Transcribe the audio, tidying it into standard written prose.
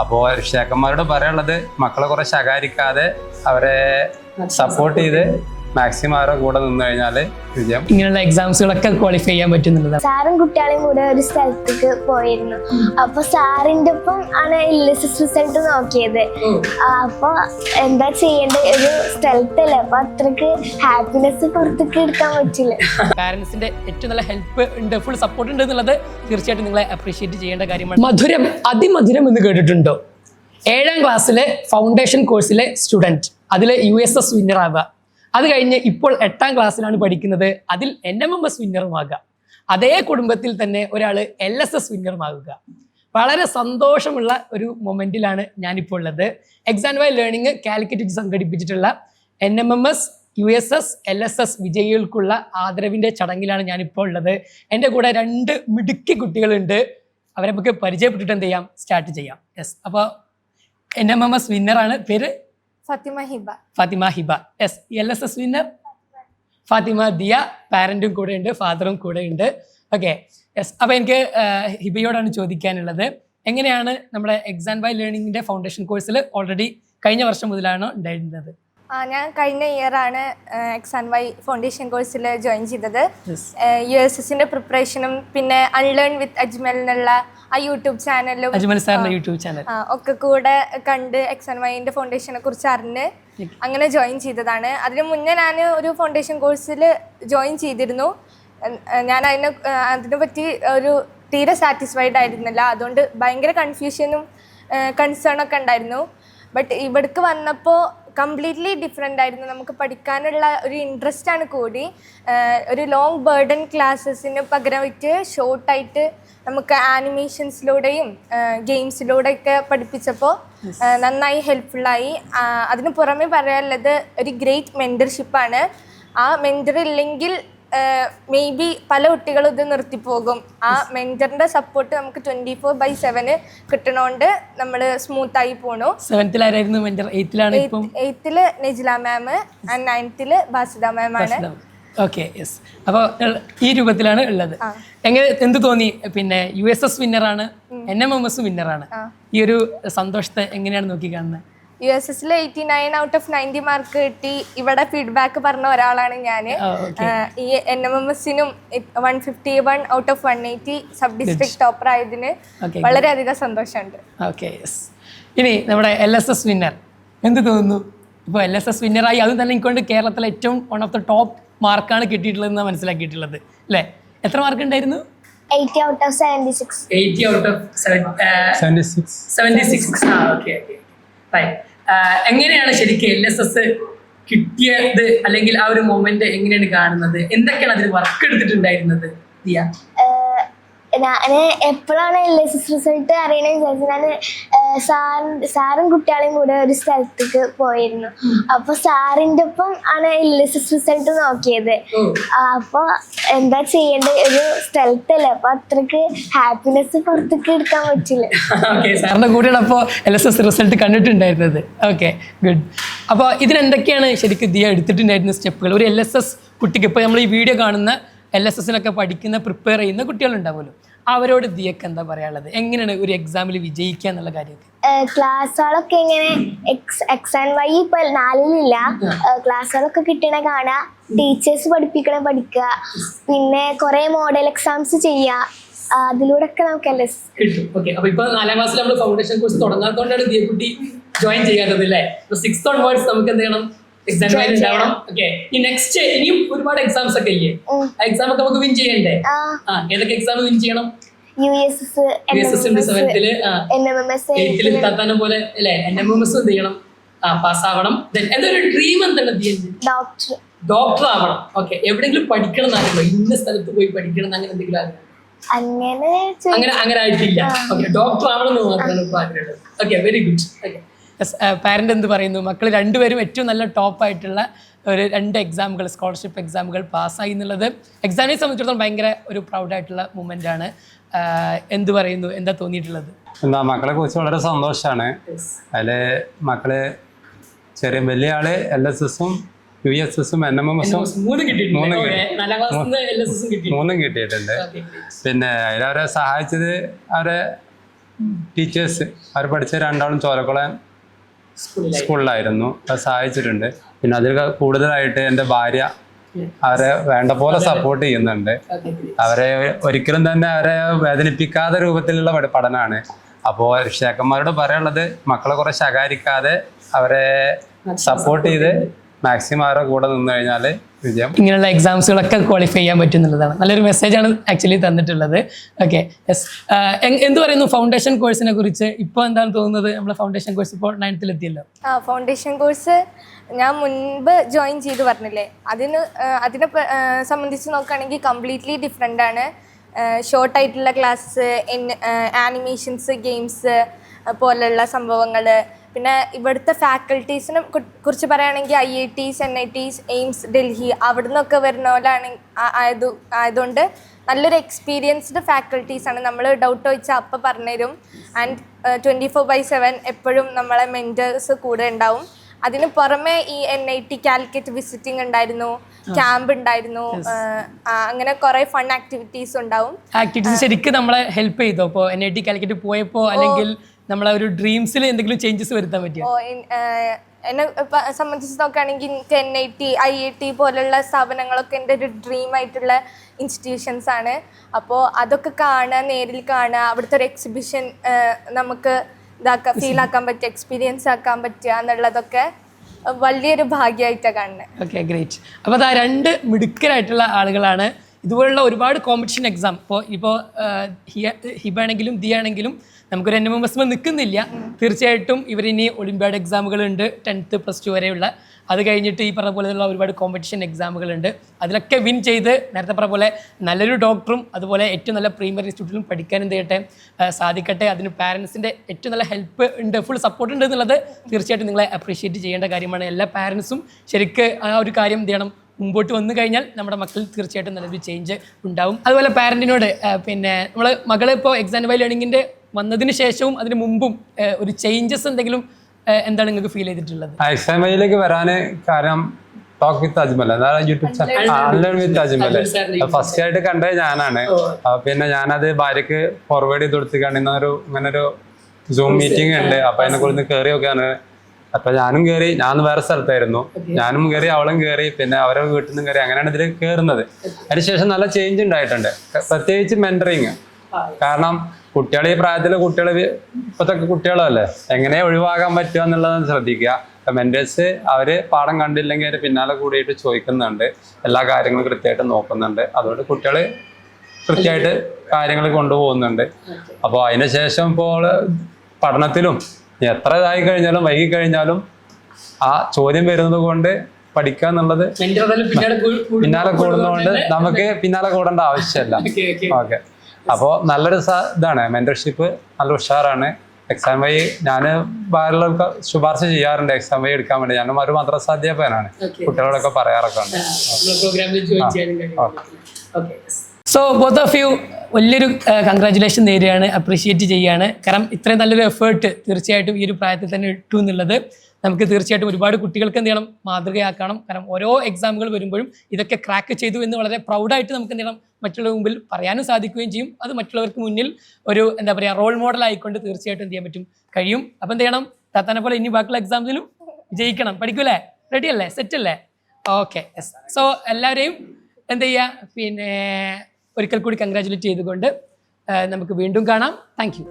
അപ്പോൾ രക്ഷിതാക്കന്മാരോട് പറയാനുള്ളത് മക്കളെ കുറെ ശകാരിക്കാതെ അവരെ സപ്പോർട്ട് ചെയ്ത് മാക്സിമം അവരുടെ കൂടെ നിന്ന് കഴിഞ്ഞാൽ വിജയം. ഇങ്ങനെയുള്ള എക്സാംസുകളൊക്കെ ക്വാളിഫൈ ചെയ്യാൻ പറ്റുന്നുള്ളതാണ്. സാറും കുട്ടികളെയും കൂടെ ഒരു സ്ഥലത്തേക്ക് പോയിരുന്നു. അപ്പൊ സാറിന്റെ ഒപ്പം ആണ് LSS റിസൾട്ട് നോക്കിയത്. അപ്പൊ എന്താ ചെയ്യേണ്ടത്, ഒരു സ്ഥലത്തല്ലേ, അപ്പൊ അത്രക്ക് ഹാപ്പിനെസ് പുറത്തേക്ക് എടുക്കാൻ പറ്റില്ല. പാരന്റ്സിന്റെ ഏറ്റവും നല്ല ഹെൽപ്പ് ഉണ്ട്, ഫുൾ സപ്പോർട്ട് ഉണ്ട് എന്നുള്ളത് തീർച്ചയായിട്ടും നിങ്ങളെ അപ്രീഷിയേറ്റ് ചെയ്യേണ്ട കാര്യമാണ്. മധുരം, അതിമധുരം എന്ന് കേട്ടിട്ടുണ്ടോ? 7ാം ക്ലാസ്സിലെ ഫൗണ്ടേഷൻ കോഴ്സിലെ സ്റ്റുഡൻറ്, അതിൽ USS വിന്നർ ആവുക. അത് കഴിഞ്ഞ് ഇപ്പോൾ 8ാം ക്ലാസ്സിലാണ് പഠിക്കുന്നത്, അതിൽ NMMS വിന്നറുമാകുക. അതേ കുടുംബത്തിൽ തന്നെ ഒരാൾ LSS വിന്നറുമാകുക. വളരെ സന്തോഷമുള്ള ഒരു മൊമെന്റിലാണ് ഞാനിപ്പോൾ ഉള്ളത്. എക്സാം വൈ ലേണിംഗ് കാലിക്കറ്റ് സംഘടിപ്പിച്ചിട്ടുള്ള NMMS USS LSS വിജയികൾക്കുള്ള ആദരവിൻ്റെ ചടങ്ങിലാണ് ഞാനിപ്പോൾ ഉള്ളത്. എൻ്റെ കൂടെ 2 മിടുക്കി കുട്ടികളുണ്ട്. അവരെ നമുക്ക് പരിചയപ്പെട്ടിട്ട് എന്ത് ചെയ്യാം, സ്റ്റാർട്ട് ചെയ്യാം. യെസ്, അപ്പോൾ NMMS വിന്നറാണ്, പേര് Fathima Hiba. Yes, LSS winner Fathima Diya. പാരന്റും കൂടെ ഉണ്ട്, ഫാദറും കൂടെ ഉണ്ട്. Okay, yes. അപ്പോൾ എനിക്ക് ഹിബയോടാണ് ചോദിക്കാനുള്ളത്, എങ്ങനെയാണ് നമ്മുടെ എക്സാം ബൈ ലേണിംഗിന്റെ ഫൗണ്ടേഷൻ കോഴ്സിൽ ഓൾറെഡി കഴിഞ്ഞ വർഷം മുതലാണോ ഉണ്ടായിരുന്നത്? ഞാൻ കഴിഞ്ഞ ഇയറാണ് എക്സാം വൈ ഫൗണ്ടേഷൻ കോഴ്സിൽ ജോയിൻ ചെയ്തത്. USSന്റെ പ്രിപ്പറേഷനും പിന്നെ അൺലേൺ വിത്ത് അജ്മൽ എന്നുള്ള ആ യൂട്യൂബ് ചാനലും ഒക്കെ കൂടെ കണ്ട് എക്സാം വൈൻ്റെ ഫൗണ്ടേഷനെ കുറിച്ച് അറിഞ്ഞ് അങ്ങനെ ജോയിൻ ചെയ്തതാണ്. അതിന് മുന്നേ ഞാൻ ഒരു ഫൗണ്ടേഷൻ കോഴ്സിൽ ജോയിൻ ചെയ്തിരുന്നു. ഞാൻ അതിനെ പറ്റി ഒരു തീരെ സാറ്റിസ്ഫൈഡ് ആയിരുന്നില്ല. അതുകൊണ്ട് ഭയങ്കര കൺഫ്യൂഷനും കൺസേണൊക്കെ ഉണ്ടായിരുന്നു. ബട്ട് ഇവിടേക്ക് വന്നപ്പോൾ കംപ്ലീറ്റ്ലി ഡിഫറെൻ്റ് ആയിരുന്നു. നമുക്ക് പഠിക്കാനുള്ള ഒരു ഇൻട്രസ്റ്റ് ആണ് കൂടി. ഒരു ലോങ് ബേർഡൻ ക്ലാസ്സസിന് പകരമായിട്ട് ഷോർട്ടായിട്ട് നമുക്ക് ആനിമേഷൻസിലൂടെയും ഗെയിംസിലൂടെയൊക്കെ പഠിപ്പിച്ചപ്പോൾ നന്നായി ഹെൽപ്ഫുള്ളായി. അതിന് പുറമെ പറയാനുള്ളത് ഒരു ഗ്രേറ്റ് മെൻറ്റർഷിപ്പാണ്. ആ മെൻറ്റർ ഇല്ലെങ്കിൽ മേ ബി പല കുട്ടികളും ഇത് നിർത്തിപ്പോകും. ആ മെൻറ്ററിൻ്റെ സപ്പോർട്ട് നമുക്ക് 24/7 കിട്ടണോണ്ട് നമ്മൾ സ്മൂത്തായി പോണു. 8th നെജില മാം ആൻഡ് 9th ബാസിദ മാം ആണ്. Okay, yes. അപ്പോൾ ഈ രൂപത്തിലാണ് ഉള്ളത്. എങ്ങനെ, എന്ത് തോന്നി? പിന്നെ USS വിന്നറാണ്, NMMS വിന്നറാണ്. ഈ ഒരു സന്തോഷത്തെ എങ്ങനെയാണ് നോക്കി കാണുന്നത്? USSൽ 89 out of 90 മാർക്ക് കിട്ടി. ഇവിടെ ഫീഡ്ബാക്ക് പറഞ്ഞ ഒരാളാണ് ഞാൻ. ഈ NMMSനും 151 out of 180 sub district topper ആയതിന് വളരെയധികം സന്തോഷമുണ്ട്. Okay, yes. ഇനി നമ്മുടെ LSS വിന്നർ എന്ത് തോന്നുന്നു? ഇപ്പോൾ LSS വിന്നറായി, അതും തന്നെ എനിക്കൊണ്ട് കേരളത്തിലെ ഏറ്റവും വൺ ഓഫ് ദ ടോപ്പ് മാർക്കാണ് കിട്ടിയിട്ടുള്ളതെന്ന് മനസ്സിലാക്കിയിട്ടുള്ളത് അല്ലേ? എത്ര മാർക്ക് ഉണ്ടായിരുന്നു? 80 out of 76. 80 out of 76. Okay. എങ്ങനെയാണ് ശരിക്കും LSS കിട്ടിയത്, അല്ലെങ്കിൽ ആ ഒരു മൊമെന്റ് എങ്ങനെയാണ് കാണുന്നത്? എന്തൊക്കെയാണ് അതിൽ വർക്ക് എടുത്തിട്ടുണ്ടായിരുന്നത്? ഞാൻ എപ്പോഴാണ് LSS റിസൾട്ട് അറിയണമെന്ന് വിചാരിച്ചു. ഞാൻ സാറും കുട്ടികളെയും കൂടെ ഒരു സ്ഥലത്തേക്ക് പോയിരുന്നു. അപ്പൊ സാറിന്റെ ഒപ്പം ആണ് LSS റിസൾട്ട് നോക്കിയത്. അപ്പൊ എന്താ ചെയ്യേണ്ടത്, ഒരു സ്ഥലത്തല്ലേ, അപ്പൊ അത്രക്ക് ഹാപ്പിനെസ് പുറത്തേക്ക് എടുക്കാൻ പറ്റില്ല. സാറിന്റെ കൂടെയാണ് അപ്പോൾ LSS റിസൾട്ട് കണ്ടിട്ടുണ്ടായിരുന്നത്. Okay, good. അപ്പോൾ ഇതിനെന്തൊക്കെയാണ് ശരിക്കും ദിയ എടുത്തിട്ടുണ്ടായിരുന്ന സ്റ്റെപ്പുകൾ? ഒരു LSS കുട്ടിക്ക്, ഇപ്പോൾ നമ്മൾ ഈ വീഡിയോ കാണുന്ന LSSനൊക്കെ പഠിക്കുന്ന പ്രിപ്പയർ ചെയ്യുന്ന കുട്ടികളുണ്ടാവുമല്ലോ, അവരോട് ദിയക്ക് എന്താ പറയാനുള്ളത്? എങ്ങനെയാണ് ഒരു എക്സാമിൽ വിജയിക്കുക എന്നുള്ള കാര്യമൊക്കെ? ക്ലാസ്സുകളൊക്കെ ഇങ്ങനെ എക്സാം വൈ ഇപ്പൊ 4ലില്ല, ക്ലാസ്സുകളൊക്കെ കിട്ടണ കാണാ, ടീച്ചേഴ്സ് പഠിപ്പിക്കണ പഠിക്കുക, പിന്നെ കുറെ മോഡൽ എക്സാംസ് ചെയ്യുക. അതിലൂടെ ഒക്കെ നമുക്ക് LSS കിട്ടും. ഓക്കെ, അപ്പൊ ഇപ്പൊ 4ാം ക്ലാസ്സിൽ നമ്മൾ ഫൗണ്ടേഷൻ കോഴ്സ് തുടങ്ങാത്തതുകൊണ്ടാണ് ദിയക്കുട്ടി ജോയിൻ ചെയ്യാത്തത് അല്ലേ? 6th onwards നമുക്ക് എന്ത് ചെയ്യണം, എക്സാം ഉണ്ടാവണം. ഓക്കെ, ഈ നെക്സ്റ്റ് ഇനിയും ഒരുപാട് എക്സാംസ് ഒക്കെ ഇല്ലേ? എക്സാം ഒക്കെ നമുക്ക് വിൻ ചെയ്യണ്ടേ? ഏതൊക്കെ എക്സാം വിൻ ചെയ്യണം? USS ഉണ്ട് 7th, NMMS 8th തത്താനം പോലെ അല്ലേ? NMMS എന്ത് ചെയ്യണം, പാസ്സാവണം. എന്തൊരു ഡ്രീം എന്താണ് ഡോക്ടർ ആവണം. ഓക്കെ, എവിടെയെങ്കിലും പഠിക്കണം എന്നാണല്ലോ, ഇന്ന സ്ഥലത്ത് പോയി പഠിക്കണം അങ്ങനെ എന്തെങ്കിലും ആഗ്രഹം? അങ്ങനെ ആയിട്ടില്ല. ഓക്കെ, ഡോക്ടർ ആവണം എന്ന് മാത്രമാണ് ഇപ്പൊ ആഗ്രഹമുള്ളത്. Okay, very good. Okay, parent എന്ത് പറയുന്നു? മക്കൾ രണ്ടുപേരും ഏറ്റവും നല്ല ടോപ്പായിട്ടുള്ള ഒരു 2 എക്സാമുകൾ, സ്കോളർഷിപ്പ് എക്സാമുകൾ പാസ്സായി എന്നുള്ളത് എക്സാമിനെ സംബന്ധിച്ചിടത്തോളം ഭയങ്കര ഒരു പ്രൗഡായിട്ടുള്ള മൂമെൻ്റ് ആണ്. എന്ത് പറയുന്നു, എന്താ തോന്നിയിട്ടുള്ളത്? മക്കളെ കുറിച്ച് വളരെ സന്തോഷമാണ്. അതിൽ മക്കള് വലിയ ആള് LSSും USSും NMMSും മൂന്നും കിട്ടിയിട്ടുണ്ട്. പിന്നെ അതിലവരെ സഹായിച്ചത് അവരെ ടീച്ചേഴ്സ് അവർ പഠിച്ച രണ്ടാളും ചോലക്കുളം സ്കൂളിലായിരുന്നു. അത് സഹായിച്ചിട്ടുണ്ട്. പിന്നെ അതിൽ കൂടുതലായിട്ട് എൻ്റെ ഭാര്യ അവരെ വേണ്ട പോലെ സപ്പോർട്ട് ചെയ്യുന്നുണ്ട്. അവരെ ഒരിക്കലും തന്നെ അവരെ വേദനിപ്പിക്കാത്ത രൂപത്തിലുള്ള പഠനമാണ്. അപ്പോൾ രക്ഷിതാക്കന്മാരോട് പറയാനുള്ളത് മക്കളെ കുറെ ശകാരിക്കാതെ അവരെ സപ്പോർട്ട് ചെയ്ത് മാക്സിമം അവരുടെ കൂടെ നിന്ന് കഴിഞ്ഞാൽ വിജയം. ഇങ്ങനെയുള്ള എക്സാംസുകളൊക്കെ ക്വാളിഫൈ ചെയ്യാൻ പറ്റുന്നുള്ളതാണ്. നല്ലൊരു മെസ്സേജാണ് ആക്ച്വലി തന്നിട്ടുള്ളത്. Okay, yes. എന്ത് പറയുന്നു ഫൗണ്ടേഷൻ കോഴ്സിനെ കുറിച്ച്? ഇപ്പോൾ എന്താണ് തോന്നുന്നത്? നമ്മൾ ഫൗണ്ടേഷൻ കോഴ്സ് ഇപ്പോൾ 9th എത്തിയല്ലോ. ഫൗണ്ടേഷൻ കോഴ്സ് ഞാൻ മുൻപ് ജോയിൻ ചെയ്ത് പറഞ്ഞില്ലേ, അതിനെ സംബന്ധിച്ച് നോക്കുകയാണെങ്കിൽ കംപ്ലീറ്റ്ലി ഡിഫറെൻ്റ് ആണ്. ഷോർട്ടായിട്ടുള്ള ക്ലാസ്സസ്, ആനിമേഷൻസ്, ഗെയിംസ് പോലെയുള്ള സംഭവങ്ങൾ. പിന്നെ ഇവിടുത്തെ ഫാക്കൽറ്റീസിനെ കുറിച്ച് പറയുകയാണെങ്കിൽ IITs, NITs, എയിംസ്, ഡൽഹി അവിടെ നിന്നൊക്കെ വരുന്ന പോലെയാണ് ആയതുകൊണ്ട് നല്ലൊരു എക്സ്പീരിയൻസ്ഡ് ഫാക്കൽറ്റീസാണ്. നമ്മൾ ഡൗട്ട് ചോദിച്ചാൽ അപ്പം പറഞ്ഞുതരും. ആൻഡ് 24/7 എപ്പോഴും നമ്മളെ മെൻറ്റേഴ്സ് കൂടെ ഉണ്ടാവും. അതിന് പുറമെ ഈ NIT കാലിക്കറ്റ് വിസിറ്റിംഗ് ഉണ്ടായിരുന്നു, ക്യാമ്പ് ഉണ്ടായിരുന്നു, അങ്ങനെ കുറെ ഫൺ ആക്ടിവിറ്റീസ് ഉണ്ടാവും. ആക്ടിവിറ്റീസ് ശരിക്കും നമ്മളെ ഹെൽപ്പ് ചെയ്തോ? ഇപ്പോൾ NIT കാലിക്കറ്റ് പോയപ്പോൾ അല്ലെങ്കിൽ നമ്മളെ ഒരു ഡ്രീംസിൽ എന്തെങ്കിലും ചേഞ്ചസ് വരുത്താൻ പറ്റിയോ? എന്നെ സംബന്ധിച്ച് നോക്കുകയാണെങ്കിൽ എനിക്ക് NIT, IIT പോലുള്ള സ്ഥാപനങ്ങളൊക്കെ എൻ്റെ ഒരു ഡ്രീം ആയിട്ടുള്ള ഇൻസ്റ്റിറ്റ്യൂഷൻസ് ആണ്. അപ്പോൾ അതൊക്കെ കാണുക, നേരിൽ കാണുക, അവിടുത്തെ ഒരു എക്സിബിഷൻ നമുക്ക് ഫീലാക്കാൻ പറ്റുക, എക്സ്പീരിയൻസ് ആക്കാൻ പറ്റുക എന്നുള്ളതൊക്കെ വലിയൊരു ഭാഗ്യമായിട്ടാണ് കാണുന്നത്. Okay, great. അപ്പോൾ അതാ 2 മിടുക്കരായിട്ടുള്ള ആളുകളാണ്. ഇതുപോലുള്ള ഒരുപാട് കോമ്പറ്റീഷൻ എക്സാം ഇപ്പോൾ ഹിബ ആണെങ്കിലും ദിയ ആണെങ്കിലും നമുക്കൊരു NMMS നിൽക്കുന്നില്ല. തീർച്ചയായിട്ടും ഇവരിനി ഒളിമ്പ്യാഡ് എക്സാമുകളുണ്ട് 10th +2 വരെയുള്ള. അത് കഴിഞ്ഞിട്ട് ഈ പറഞ്ഞ പോലെയുള്ള ഒരുപാട് കോമ്പറ്റീഷൻ എക്സാമുകളുണ്ട്. അതിലൊക്കെ വിൻ ചെയ്ത് നേരത്തെ പറഞ്ഞ പോലെ നല്ലൊരു ഡോക്ടറും അതുപോലെ ഏറ്റവും നല്ല പ്രീമിയർ ഇൻസ്റ്റിറ്റ്യൂട്ടിലും പഠിക്കാൻ എന്ത് ചെയ്യട്ടെ സാധിക്കട്ടെ. അതിന് പാരൻസിൻ്റെ ഏറ്റവും നല്ല ഹെൽപ്പ് ഉണ്ട്, ഫുൾ സപ്പോർട്ട് ഉണ്ട് എന്നുള്ളത് തീർച്ചയായിട്ടും നിങ്ങളെ അപ്രീഷിയേറ്റ് ചെയ്യേണ്ട കാര്യമാണ്. എല്ലാ പാരൻസും ശരിക്ക് ആ ഒരു കാര്യം എന്ത് ചെയ്യണം, മുമ്പോട്ട് വന്നു കഴിഞ്ഞാൽ നമ്മുടെ മക്കളിൽ തീർച്ചയായിട്ടും നല്ലൊരു ചേഞ്ച് ഉണ്ടാവും. അതുപോലെ പാരൻറ്റിനോട് പിന്നെ നമ്മൾ മകൾ ഇപ്പോൾ എക്സാം വൈ ലേണിങ്ങിൻ്റെ വന്നതിന് ശേഷവും അതിന് മുമ്പും ഒരു ചേഞ്ചസ് എന്തെങ്കിലും എന്താണ് നിങ്ങൾക്ക് ഫീൽ ചെയ്തിട്ടുള്ളത്? എക്സാം വൈയിലേക്ക് വരാൻ കാരണം ടോക്ക് വിത്ത് അജ്മൽ, അതായത് യൂട്യൂബ് ചാനൽ അൺലേൺ വിത്ത് അജ്മൽ ഫസ്റ്റ് ആയിട്ട് കണ്ടത് ഞാനാണ്. പിന്നെ ഞാനത് ഭാര്യക്ക് ഫോർവേഡ് ചെയ്ത് കൊടുത്തിട്ടാണ് ഇങ്ങനൊരു സൂം മീറ്റിംഗ് ഉണ്ട്, അപ്പൊ അതിനെ കുറിച്ച് കയറി നോക്കാണ്. അപ്പൊ ഞാനും കയറി, ഞാൻ വേറെ സ്ഥലത്തായിരുന്നു, ഞാനും കയറി, അവളും കയറി, പിന്നെ അവരെ വീട്ടിൽ നിന്നും കയറി, അങ്ങനെയാണ് ഇതിൽ കയറുന്നത്. അതിനുശേഷം നല്ല ചേഞ്ച് ഉണ്ടായിട്ടുണ്ട്, പ്രത്യേകിച്ച് മെന്ററിങ്. കാരണം കുട്ടികൾ ഈ പ്രായത്തിൽ ഇപ്പോഴത്തെ കുട്ടികളല്ലേ എങ്ങനെ ഒഴിവാക്കാൻ പറ്റുക എന്നുള്ളതാണ് ശ്രദ്ധിക്കുക. മെന്റേഴ്സ് അവര് പാഠം കണ്ടില്ലെങ്കിൽ അവർ പിന്നാലെ കൂടിയിട്ട് ചോദിക്കുന്നുണ്ട്, എല്ലാ കാര്യങ്ങളും കൃത്യമായിട്ട് നോക്കുന്നുണ്ട്. അതുകൊണ്ട് കുട്ടികൾ കൃത്യമായിട്ട് കാര്യങ്ങൾ കൊണ്ടുപോകുന്നുണ്ട്. അപ്പോൾ അതിനുശേഷം ഇപ്പോൾ പഠനത്തിലും എത്ര ഇതായി കഴിഞ്ഞാലും വൈകി കഴിഞ്ഞാലും ആ ചോദ്യം വരുന്നത് കൊണ്ട് പഠിക്കുക എന്നുള്ളത് പിന്നാലെ കൂടുന്നതുകൊണ്ട് നമുക്ക് പിന്നാലെ കൂടേണ്ട ആവശ്യമില്ല. ഓക്കെ, അപ്പോൾ നല്ലൊരു ഇതാണ് മെന്റർഷിപ്പ്, നല്ല ഉഷാറാണ്. എക്സാം വൈ ഞാൻ വേറെ ശുപാർശ ചെയ്യാറുണ്ട് എക്സാം വൈ എടുക്കാൻ വേണ്ടി. ഞാനും ഒരു മദ്രസ അധ്യാപകനാണ്, കുട്ടികളോടൊക്കെ പറയാറൊക്കെ ഉണ്ട്. സോ ബോത്ത് ഓഫ് യു വലിയൊരു കൺഗ്രാജുലേഷൻ നേരുകയാണ്, അപ്രീഷിയേറ്റ് ചെയ്യുകയാണ്. കാരണം ഇത്രയും നല്ലൊരു എഫേർട്ട് തീർച്ചയായിട്ടും ഈ ഒരു പ്രായത്തിൽ തന്നെ ഇട്ടു എന്നുള്ളത് നമുക്ക് തീർച്ചയായിട്ടും ഒരുപാട് കുട്ടികൾക്ക് എന്ത് ചെയ്യണം, മാതൃകയാക്കണം. കാരണം ഓരോ എക്സാമുകൾ വരുമ്പോഴും ഇതൊക്കെ ക്രാക്ക് ചെയ്തു എന്ന് വളരെ പ്രൗഡായിട്ട് നമുക്ക് എന്ത് ചെയ്യണം, മറ്റുള്ള മുമ്പിൽ പറയാനും സാധിക്കുകയും ചെയ്യും. അത് മറ്റുള്ളവർക്ക് മുന്നിൽ ഒരു എന്താ പറയുക റോൾ മോഡൽ ആയിക്കൊണ്ട് തീർച്ചയായിട്ടും എന്ത് ചെയ്യാൻ പറ്റും, കഴിയും. അപ്പം എന്ത് ചെയ്യണം, താത്താനെ പോലെ ഇനി ബാക്കിയുള്ള എക്സാംസിലും ജയിക്കണം. പഠിക്കൂലേ? റെഡി അല്ലേ? സെറ്റ് അല്ലേ? Okay, yes. സോ എല്ലാവരെയും എന്ത് ചെയ്യുക, പിന്നെ ഒരിക്കൽ കൂടി കൺഗ്രാജുലേറ്റ് ചെയ്തുകൊണ്ട് നമുക്ക് വീണ്ടും കാണാം. Thank you.